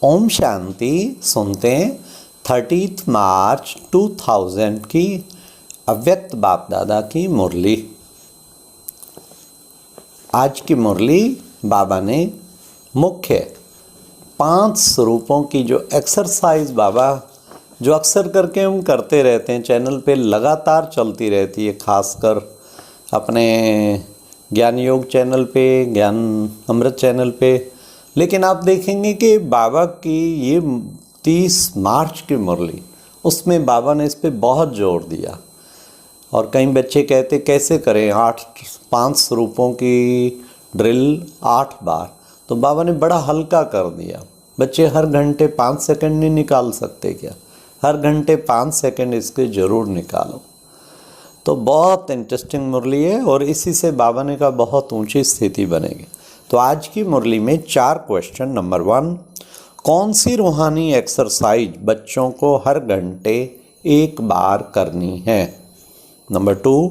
ओम शांति। सुनते हैं 30 मार्च 2000 की अव्यक्त बाप दादा की मुरली। आज की मुरली बाबा ने मुख्य 5 स्वरूपों की जो एक्सरसाइज बाबा जो अक्सर करके हम करते रहते हैं, चैनल पे लगातार चलती रहती है, खासकर अपने ज्ञान योग चैनल पे, ज्ञान अमृत चैनल पे। लेकिन आप देखेंगे कि बाबा की ये 30 मार्च की मुरली, उसमें बाबा ने इस पे बहुत जोर दिया। और कई बच्चे कहते कैसे करें 5 स्वरूपों की ड्रिल 8 बार, तो बाबा ने बड़ा हल्का कर दिया। बच्चे हर घंटे 5 सेकंड नहीं निकाल सकते क्या? हर घंटे 5 सेकंड इसके ज़रूर निकालो। तो बहुत इंटरेस्टिंग मुरली है और इसी से बाबा ने कहा बहुत ऊंची स्थिति बनेगी। तो आज की मुरली में 4 क्वेश्चन। नंबर 1, कौन सी रूहानी एक्सरसाइज बच्चों को हर घंटे 1 बार करनी है? नंबर 2,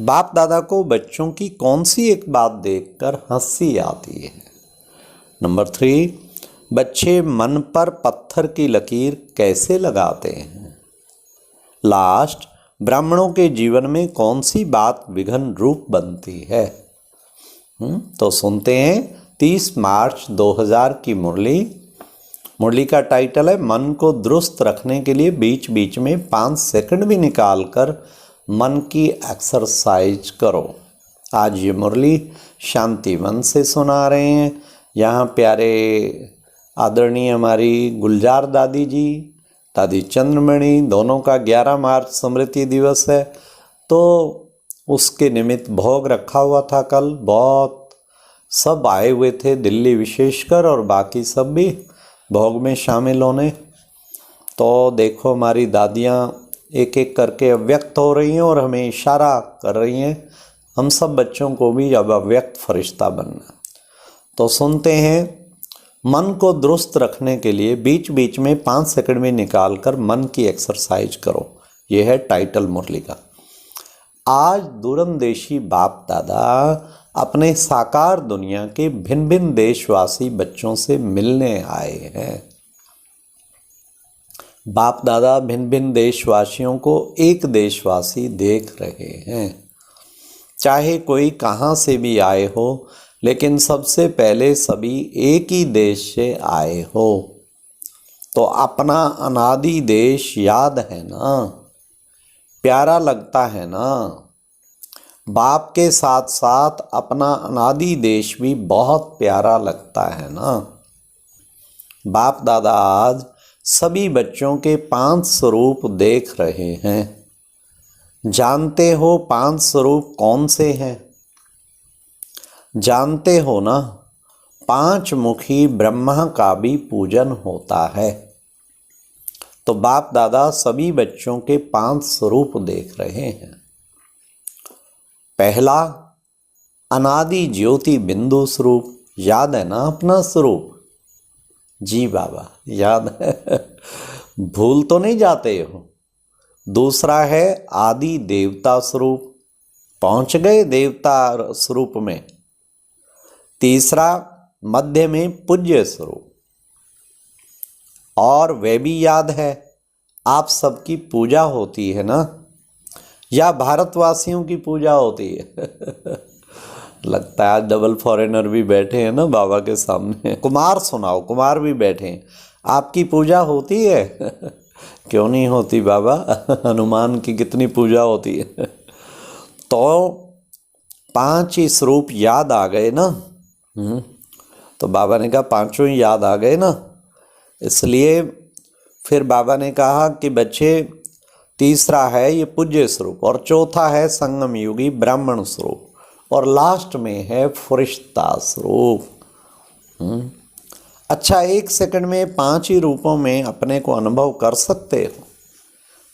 बाप दादा को बच्चों की कौन सी एक बात देखकर हंसी आती है? नंबर 3, बच्चे मन पर पत्थर की लकीर कैसे लगाते हैं? लास्ट, ब्राह्मणों के जीवन में कौन सी बात विघ्न रूप बनती है? तो सुनते हैं 30 मार्च 2000 की मुरली। मुरली का टाइटल है मन को दुरुस्त रखने के लिए बीच बीच में 5 सेकंड भी निकालकर मन की एक्सरसाइज करो। आज ये मुरली शांतिवन से सुना रहे हैं। यहाँ प्यारे आदरणीय हमारी गुलजार दादी जी, दादी चंद्रमणि, दोनों का 11 मार्च स्मृति दिवस है, तो उसके निमित्त भोग रखा हुआ था कल। बहुत सब आए हुए थे, दिल्ली विशेषकर, और बाकी सब भी भोग में शामिल होने। तो देखो हमारी दादियाँ एक एक करके अव्यक्त हो रही हैं और हमें इशारा कर रही हैं हम सब बच्चों को भी अब अव्यक्त फरिश्ता बनना। तो सुनते हैं, मन को दुरुस्त रखने के लिए बीच बीच में 5 सेकंड में निकाल कर मन की एक्सरसाइज करो। यह है टाइटल मुरली का। आज दूरंदेशी बाप दादा अपने साकार दुनिया के भिन्न भिन्न देशवासी बच्चों से मिलने आए हैं। बाप दादा भिन्न भिन्न देशवासियों को एक देशवासी देख रहे हैं। चाहे कोई कहाँ से भी आए हो, लेकिन सबसे पहले सभी एक ही देश से आए हो। तो अपना अनादि देश याद है ना? प्यारा लगता है ना? बाप के साथ साथ अपना अनादि देश भी बहुत प्यारा लगता है ना? बाप दादा आज सभी बच्चों के 5 स्वरूप देख रहे हैं। जानते हो 5 स्वरूप कौन से हैं? जानते हो ना, 5 मुखी ब्रह्मा का भी पूजन होता है। तो बाप दादा सभी बच्चों के 5 स्वरूप देख रहे हैं। पहला, अनादि ज्योति बिंदु स्वरूप। याद है ना अपना स्वरूप? जी बाबा याद है। भूल तो नहीं जाते हो? दूसरा है आदि देवता स्वरूप, पहुंच गए देवता स्वरूप में। तीसरा, मध्य में पूज्य स्वरूप, और वे भी याद है आप सबकी पूजा होती है ना, या भारतवासियों की पूजा होती है? लगता है आज डबल फॉरेनर भी बैठे हैं ना बाबा के सामने। कुमार सुनाओ, कुमार भी बैठे हैं। आपकी पूजा होती है? क्यों नहीं होती बाबा? हनुमान की कितनी पूजा होती है। तो 5 ही स्वरूप याद आ गए ना? तो बाबा ने कहा 5 ही याद आ गए ना, इसलिए फिर बाबा ने कहा कि बच्चे, तीसरा है ये पूज्य स्वरूप, और चौथा है संगम युगी ब्राह्मण स्वरूप, और लास्ट में है फरिश्ता स्वरूप। अच्छा, 1 सेकंड में 5 ही रूपों में अपने को अनुभव कर सकते हो?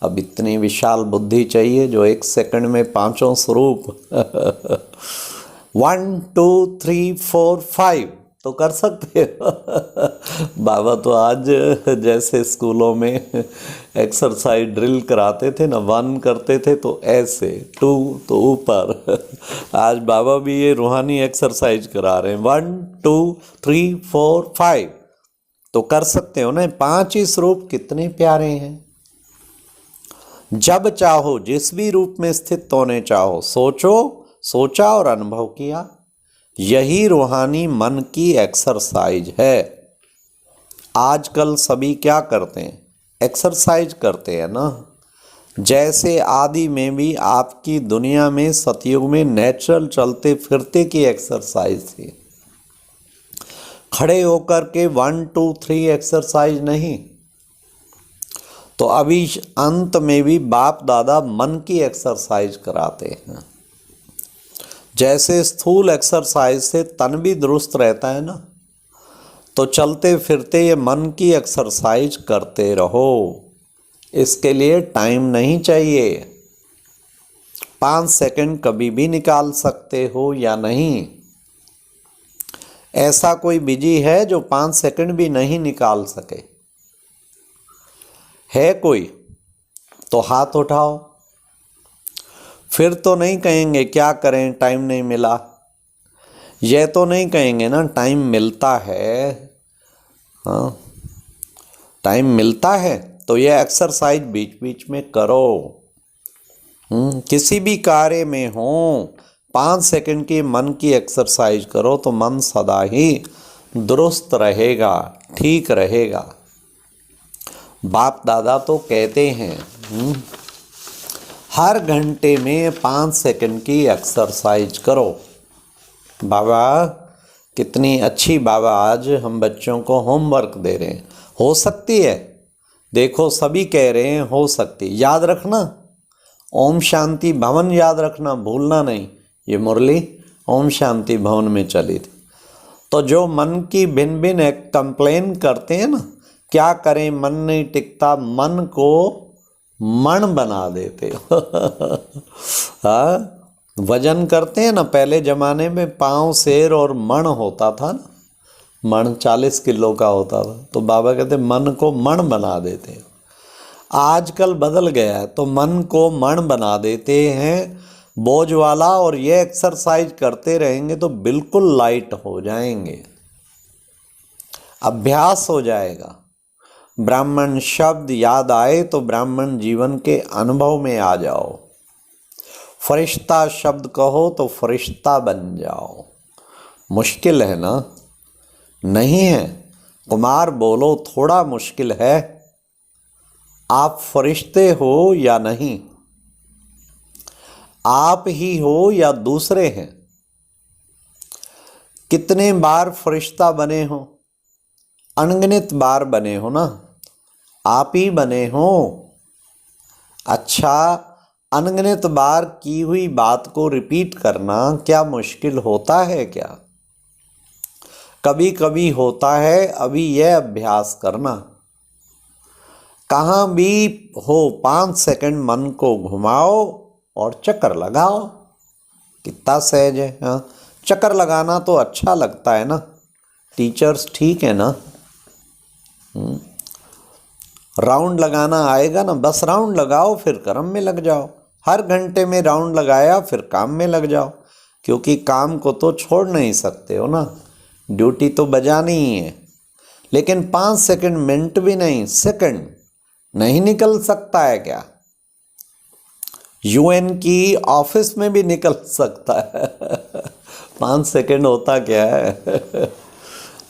अब इतनी विशाल बुद्धि चाहिए जो 1 सेकंड में 5 स्वरूप 1 2 3 4 5 तो कर सकते हो। बाबा तो आज जैसे स्कूलों में एक्सरसाइज ड्रिल कराते थे ना, 1 करते थे तो ऐसे, 2 तो ऊपर, आज बाबा भी ये रूहानी एक्सरसाइज करा रहे हैं। 1 2 3 4 5 तो कर सकते हो ना। 5 ही स्वरूप कितने प्यारे हैं। जब चाहो जिस भी रूप में स्थित होने चाहो, सोचो, सोचा और अनुभव किया। यही रूहानी मन की एक्सरसाइज है। आजकल सभी क्या करते हैं? एक्सरसाइज करते हैं ना। जैसे आदि में भी आपकी दुनिया में सतयुग में नेचुरल चलते फिरते की एक्सरसाइज थी। खड़े होकर के 1 2 3 एक्सरसाइज नहीं। तो अभी अंत में भी बाप दादा मन की एक्सरसाइज कराते हैं। जैसे स्थूल एक्सरसाइज से तन भी दुरुस्त रहता है ना, तो चलते फिरते ये मन की एक्सरसाइज करते रहो। इसके लिए टाइम नहीं चाहिए। 5 सेकंड कभी भी निकाल सकते हो या नहीं। ऐसा कोई बिजी है जो 5 सेकंड भी नहीं निकाल सके? है कोई? तो हाथ उठाओ। फिर तो नहीं कहेंगे क्या करें टाइम नहीं मिला। यह तो नहीं कहेंगे ना टाइम मिलता है। हाँ, टाइम मिलता है तो यह एक्सरसाइज बीच बीच में करो। किसी भी कार्य में हो 5 सेकंड की मन की एक्सरसाइज करो तो मन सदा ही दुरुस्त रहेगा, ठीक रहेगा। बाप दादा तो कहते हैं हर घंटे में 5 सेकंड की एक्सरसाइज करो। बाबा कितनी अच्छी बाबा आज हम बच्चों को होमवर्क दे रहे हैं। हो सकती है, देखो सभी कह रहे हैं हो सकती। याद रखना, ओम शांति भवन याद रखना, भूलना नहीं। ये मुरली ओम शांति भवन में चली थी। तो जो मन की भिन्न भिन्न एक कंप्लेन करते हैं ना, क्या करें मन नहीं टिकता, मन को मण बना देते हो। हाँ, वजन करते हैं ना, पहले जमाने में पाँव शेर और मण होता था ना, मण 40 किलो का होता था। तो बाबा कहते मन को मण बना देते हैं। आजकल बदल गया है, तो मन को मण बना देते हैं बोझ वाला। और ये एक्सरसाइज करते रहेंगे तो बिल्कुल लाइट हो जाएंगे, अभ्यास हो जाएगा। ब्राह्मण शब्द याद आए तो ब्राह्मण जीवन के अनुभव में आ जाओ। फरिश्ता शब्द कहो तो फरिश्ता बन जाओ। मुश्किल है ना? नहीं है। कुमार बोलो थोड़ा मुश्किल है। आप फरिश्ते हो या नहीं? आप ही हो या दूसरे हैं? कितने बार फरिश्ता बने हो? अनगिनत बार बने हो ना। आप ही बने हो। अच्छा, अनगिनत बार की हुई बात को रिपीट करना क्या मुश्किल होता है क्या? कभी कभी होता है। अभी यह अभ्यास करना। कहाँ भी हो 5 सेकंड मन को घुमाओ और चक्कर लगाओ। कितना सहज है। हाँ, चक्कर लगाना तो अच्छा लगता है ना। टीचर्स ठीक है ना। राउंड लगाना आएगा ना, बस राउंड लगाओ फिर कर्म में लग जाओ। हर घंटे में राउंड लगाया फिर काम में लग जाओ, क्योंकि काम को तो छोड़ नहीं सकते हो ना, ड्यूटी तो बजानी ही है। लेकिन 5 सेकंड, मिनट भी नहीं, सेकंड नहीं निकल सकता है क्या? यूएन की ऑफिस में भी निकल सकता है। 5 सेकंड होता क्या है।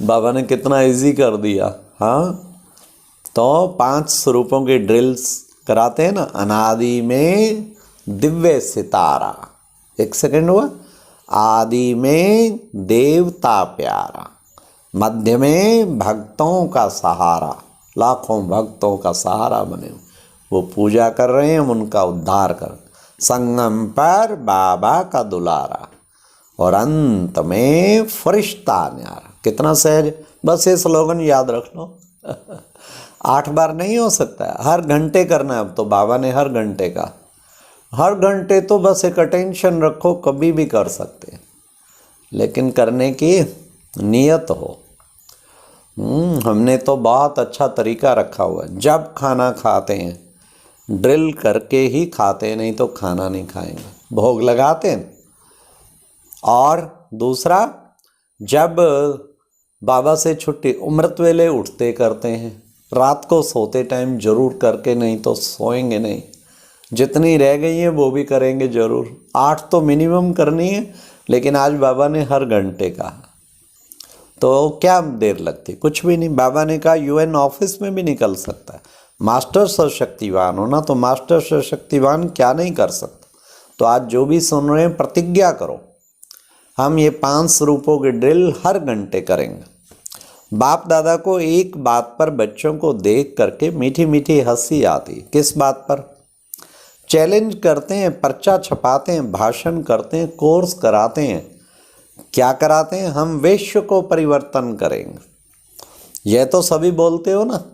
बाबा ने कितना इजी कर दिया। हाँ, तो 5 स्वरूपों के ड्रिल्स कराते हैं ना। अनादि में दिव्य सितारा, 1 सेकंड हुआ। आदि में देवता प्यारा, मध्य में भक्तों का सहारा, लाखों भक्तों का सहारा बने वो पूजा कर रहे हैं, हम उनका उद्धार कर। संगम पर बाबा का दुलारा और अंत में फरिश्ता न्यारा। कितना सहज। बस ये स्लोगन याद रख लो। 8 बार नहीं हो सकता है, हर घंटे करना है। अब तो बाबा ने हर घंटे का, हर घंटे तो बस एक अटेंशन रखो, कभी भी कर सकते हैं, लेकिन करने की नियत हो। हमने तो बहुत अच्छा तरीका रखा हुआ है। जब खाना खाते हैं ड्रिल करके ही खाते हैं, नहीं तो खाना नहीं खाएंगे, भोग लगाते हैं। और दूसरा, जब बाबा से छुट्टी अमृत वेले उठते करते हैं, रात को सोते टाइम जरूर करके, नहीं तो सोएंगे नहीं। जितनी रह गई है वो भी करेंगे जरूर। 8 तो मिनिमम करनी है, लेकिन आज बाबा ने हर घंटे कहा, तो क्या देर लगती, कुछ भी नहीं। बाबा ने कहा यूएन ऑफिस में भी निकल सकता है। मास्टर सशक्तिवान हो ना, तो मास्टर सशक्तिवान क्या नहीं कर सकता। तो आज जो भी सुन रहे हैं प्रतिज्ञा करो, हम ये 5 स्वरूपों की ड्रिल हर घंटे करेंगे। बाप दादा को एक बात पर बच्चों को देख करके मीठी मीठी हंसी आती। किस बात पर? चैलेंज करते हैं, पर्चा छपाते हैं, भाषण करते हैं, कोर्स कराते हैं। क्या कराते हैं? हम विश्व को परिवर्तन करेंगे। यह तो सभी बोलते हो ना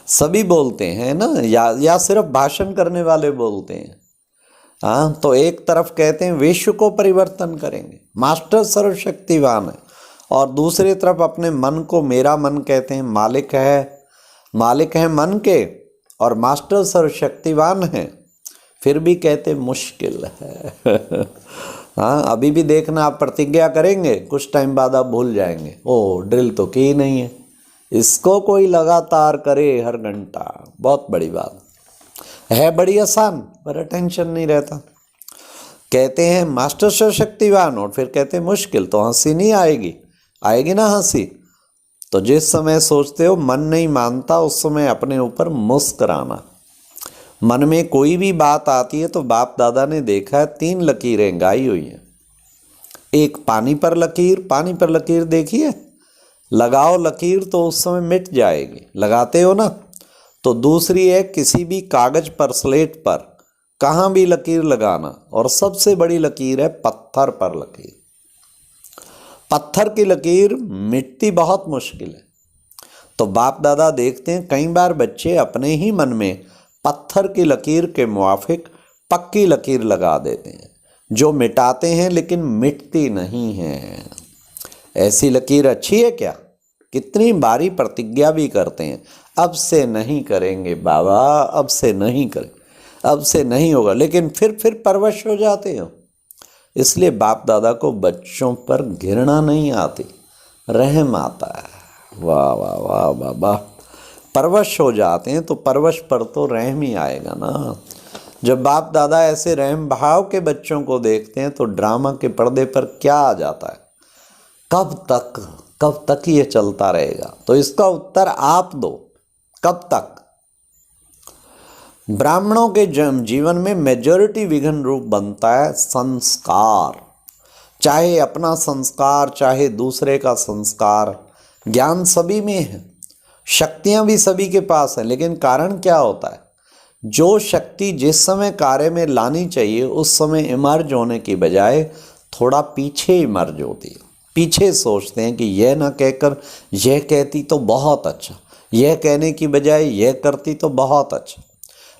सभी बोलते हैं ना, या सिर्फ भाषण करने वाले बोलते हैं? हाँ, तो एक तरफ कहते हैं विश्व को परिवर्तन करेंगे, मास्टर सर्वशक्तिवान है, और दूसरी तरफ अपने मन को मेरा मन कहते हैं, मालिक है मन के, और मास्टर सर्वशक्तिवान है, फिर भी कहते मुश्किल है हाँ, अभी भी देखना, आप प्रतिज्ञा करेंगे, कुछ टाइम बाद आप भूल जाएंगे, ओ ड्रिल तो की ही नहीं है। इसको कोई लगातार करे हर घंटा, बहुत बड़ी बात है, बड़ी आसान, पर अटेंशन नहीं रहता। कहते हैं मास्टर सशक्तिवान और फिर कहते हैं मुश्किल, तो हंसी नहीं आएगी? आएगी ना हंसी। तो जिस समय सोचते हो मन नहीं मानता, उस समय अपने ऊपर मुस्कुराना। मन में कोई भी बात आती है तो बाप दादा ने देखा है 3 लकीरें गाई हुई हैं। एक पानी पर लकीर देखी है? लगाओ लकीर तो उस समय मिट जाएगी, लगाते हो ना। तो दूसरी है किसी भी कागज पर, स्लेट पर कहाँ भी लकीर लगाना, और सबसे बड़ी लकीर है पत्थर पर लकीर। पत्थर की लकीर मिटती बहुत मुश्किल है। तो बाप दादा देखते हैं कई बार बच्चे अपने ही मन में पत्थर की लकीर के मुआफिक पक्की लकीर लगा देते हैं, जो मिटाते हैं लेकिन मिटती नहीं है। ऐसी लकीर अच्छी है क्या? कितनी बारी प्रतिज्ञा भी करते हैं, अब से नहीं करेंगे बाबा, अब से नहीं करें, अब से नहीं होगा, लेकिन फिर परवश हो जाते हो। इसलिए बाप दादा को बच्चों पर घृणा नहीं आती, रहम आता है। वाह वाह वाह बाबा, परवश हो जाते हैं तो परवश पर तो रहम ही आएगा ना। जब बाप दादा ऐसे रहम भाव के बच्चों को देखते हैं तो ड्रामा के पर्दे पर क्या आ जाता है? कब तक ये चलता रहेगा? तो इसका उत्तर आप दो, कब तक? ब्राह्मणों के जीवन में मेजॉरिटी विघन रूप बनता है संस्कार, चाहे अपना संस्कार चाहे दूसरे का संस्कार। ज्ञान सभी में है, शक्तियां भी सभी के पास है, लेकिन कारण क्या होता है? जो शक्ति जिस समय कार्य में लानी चाहिए उस समय इमर्ज होने की बजाय थोड़ा पीछे इमर्ज होती है। पीछे सोचते हैं कि यह ना कहकर यह कहती तो बहुत अच्छा, यह कहने की बजाय यह करती तो बहुत अच्छा।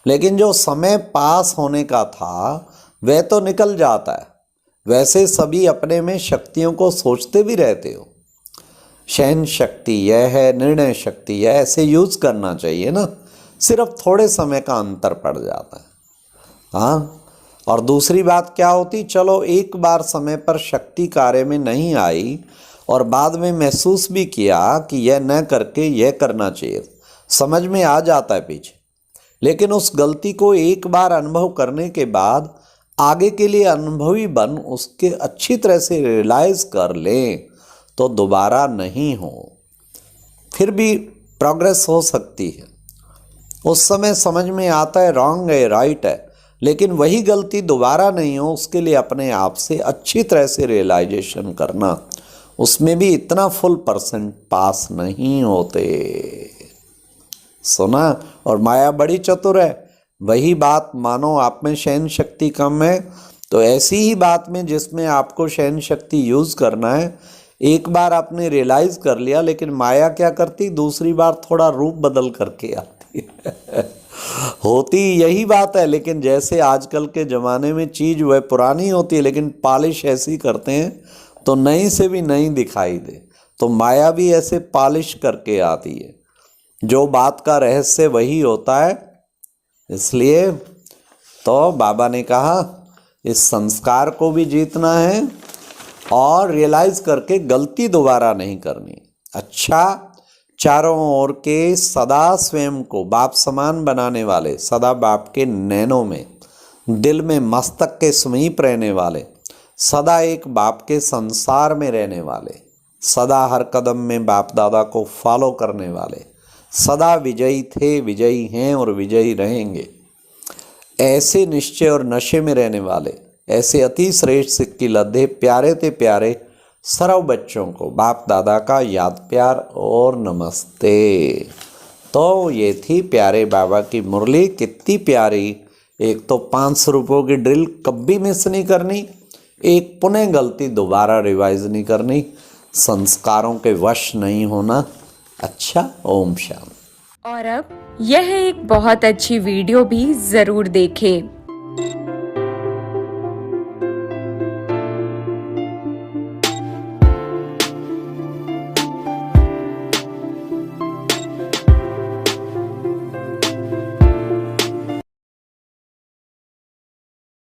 लेकिन जो समय पास होने का था वह तो निकल जाता है। वैसे सभी अपने में शक्तियों को सोचते भी रहते हो, सहन शक्ति यह है, निर्णय शक्ति यह, ऐसे यूज करना चाहिए ना, सिर्फ थोड़े समय का अंतर पड़ जाता है। हाँ, और दूसरी बात क्या होती, चलो एक बार समय पर शक्ति कार्य में नहीं आई और बाद में महसूस भी किया कि यह न करके यह करना चाहिए, समझ में आ जाता है पीछे, लेकिन उस गलती को एक बार अनुभव करने के बाद आगे के लिए अनुभवी बन उसके अच्छी तरह से रियलाइज कर लें तो दोबारा नहीं हो, फिर भी प्रोग्रेस हो सकती है। उस समय समझ में आता है रॉन्ग है राइट है, लेकिन वही गलती दोबारा नहीं हो उसके लिए अपने आप से अच्छी तरह से रियलाइजेशन करना, उसमें भी इतना फुल परसेंट पास नहीं होते। सुना? और माया बड़ी चतुर है। वही बात मानो आप में सहन शक्ति कम है तो ऐसी ही बात में जिसमें आपको सहन शक्ति यूज करना है, एक बार आपने रियलाइज कर लिया, लेकिन माया क्या करती, दूसरी बार थोड़ा रूप बदल करके आती होती यही बात है। लेकिन जैसे आजकल के ज़माने में चीज़ वह पुरानी होती है लेकिन पॉलिश ऐसी करते हैं तो नई से भी नई दिखाई दे, तो माया भी ऐसे पॉलिश करके आती है। जो बात का रहस्य वही होता है। इसलिए तो बाबा ने कहा इस संस्कार को भी जीतना है और रियलाइज करके गलती दोबारा नहीं करनी। अच्छा, चारों ओर के सदा स्वयं को बाप समान बनाने वाले, सदा बाप के नैनों में, दिल में मस्तक के समीप रहने वाले, सदा एक बाप के संसार में रहने वाले, सदा हर कदम में बाप दादा को फॉलो करने वाले, सदा विजयी थे, विजयी हैं और विजयी रहेंगे, ऐसे निश्चय और नशे में रहने वाले, ऐसे अति श्रेष्ठ सिक्की लद्दे प्यारे ते प्यारे सर्व बच्चों को बाप दादा का याद प्यार और नमस्ते। तो ये थी प्यारे बाबा की मुरली, कितनी प्यारी। एक तो 500 रुपयों की ड्रिल कभी मिस नहीं करनी, एक पुनः गलती दोबारा रिवाइज नहीं करनी, संस्कारों के वश नहीं होना। अच्छा, ओम शांति। और अब यह एक बहुत अच्छी वीडियो भी जरूर देखें।